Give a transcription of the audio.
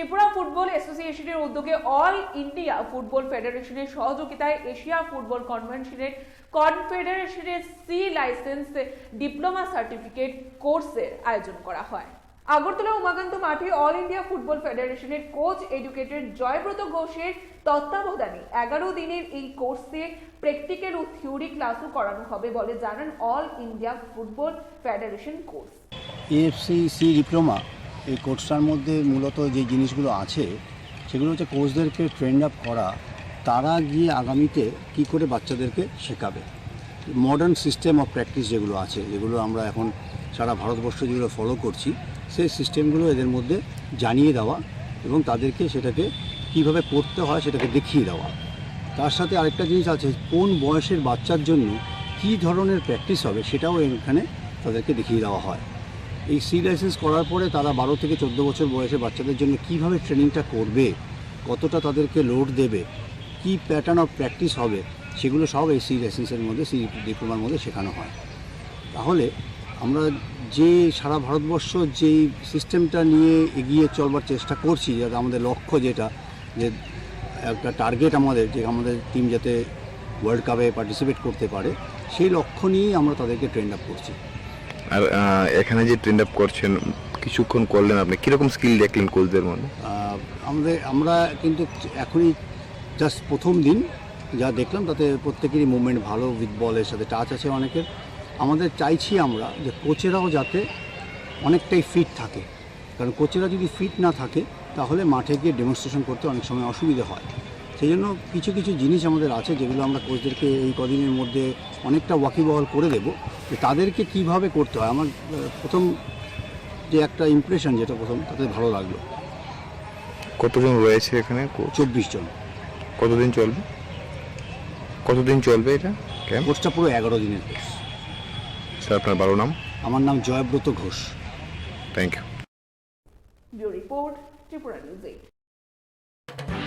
Tripura football অ্যাসোসিয়েশনের উদ্যোগে all India football ফেডারেশনের সহযোগিতায় এশিয়া ফুটবল কনফেডারেশনের সি লাইসেন্স ডিপ্লোমা সার্টিফিকেট কোর্সের আয়োজন করা হয়। আগরতলা উমাকান্ত মাঠে অল ইন্ডিয়া ফুটবল ফেডারেশনের কোচ এডুকেটেড জয়ব্রত ঘোষের তত্ত্বাবধানে 11 দিনের এই কোর্সে প্র্যাকটিক্যাল ও থিওরি ক্লাসও করানো হবে বলে জানান All India Football Federation coach. AFC C diploma এই কোর্সটার মধ্যে মূলত যে জিনিসগুলো আছে সেগুলো হচ্ছে কোচদেরকে ট্রেন আপ করা, তারা গিয়ে আগামীতে কি করে বাচ্চাদেরকে শেখাবে। মডার্ন সিস্টেম অফ প্র্যাকটিস যেগুলো আছে, যেগুলো আমরা এখন সারা ভারতবর্ষ যেগুলো ফলো করছি, সেই সিস্টেমগুলো এদের মধ্যে জানিয়ে দেওয়া এবং তাদেরকে সেটাকে কিভাবে করতে হয় সেটাকে দেখিয়ে দেওয়া। তার সাথে আরেকটা জিনিস আছে, কোন বয়সের বাচ্চার জন্য কী ধরনের প্র্যাকটিস হবে সেটাও এখানে তাদেরকে দেখিয়ে দেওয়া হয়। এই সি লাইসেন্স করার পরে তারা 12 থেকে 14 বছর বয়সে বাচ্চাদের জন্য কিভাবে ট্রেনিংটা করবে, কতটা তাদেরকে লোড দেবে, কি প্যাটার্ন অফ প্র্যাকটিস হবে, সেগুলো সব এই সি লাইসেন্সের মধ্যে, সি ডিপ্লোমার মধ্যে শেখানো হয়। তাহলে আমরা যে সারা ভারতবর্ষ যেই সিস্টেমটা নিয়ে এগিয়ে চলবার চেষ্টা করছি, যাতে আমাদের লক্ষ্য যেটা, যে একটা টার্গেট আমাদের, যে আমাদের টিম যাতে ওয়ার্ল্ড কাপে পার্টিসিপেট করতে পারে, সেই লক্ষ্য নিয়েই আমরা তাদেরকে ট্রেন আপ করছি। আর এখানে যে ট্রেন আপ করছেন, কিছুক্ষণ করলেন, আপনি কীরকম স্কিল দেখলেন কোচদের মধ্যে? আমরা কিন্তু এখনই জাস্ট প্রথম দিন যা দেখলাম তাতে প্রত্যেকেরই মুভমেন্ট ভালো, উইথ বলের সাথে টাচ আছে অনেকের। আমাদের চাইছি আমরা যে কোচেরাও যাতে অনেকটাই ফিট থাকে, কারণ কোচেরা যদি ফিট না থাকে তাহলে মাঠে গিয়ে ডেমনস্ট্রেশন করতে অনেক সময় অসুবিধা হয়। সেই জন্য কিছু কিছু জিনিস আমাদের আছে যেগুলো আমরা কোচদেরকে এই কদিনের মধ্যে অনেকটা ওয়াকিবহাল করে দেবো, যে তাদেরকে কীভাবে করতে হয়। আমার প্রথম যে একটা ইমপ্রেশন, যেটা প্রথম তাতে ভালো লাগলো। কতজন রয়েছে এখানে? 24 জন। কতদিন চলবে এটা ক্যাম্প? কোর্সটা পুরো 11 দিনের কোর্স। স্যার, আপনার ভালো নাম? আমার নাম Joybrata Ghosh. Thank you. Bureau report, Tripura news 8।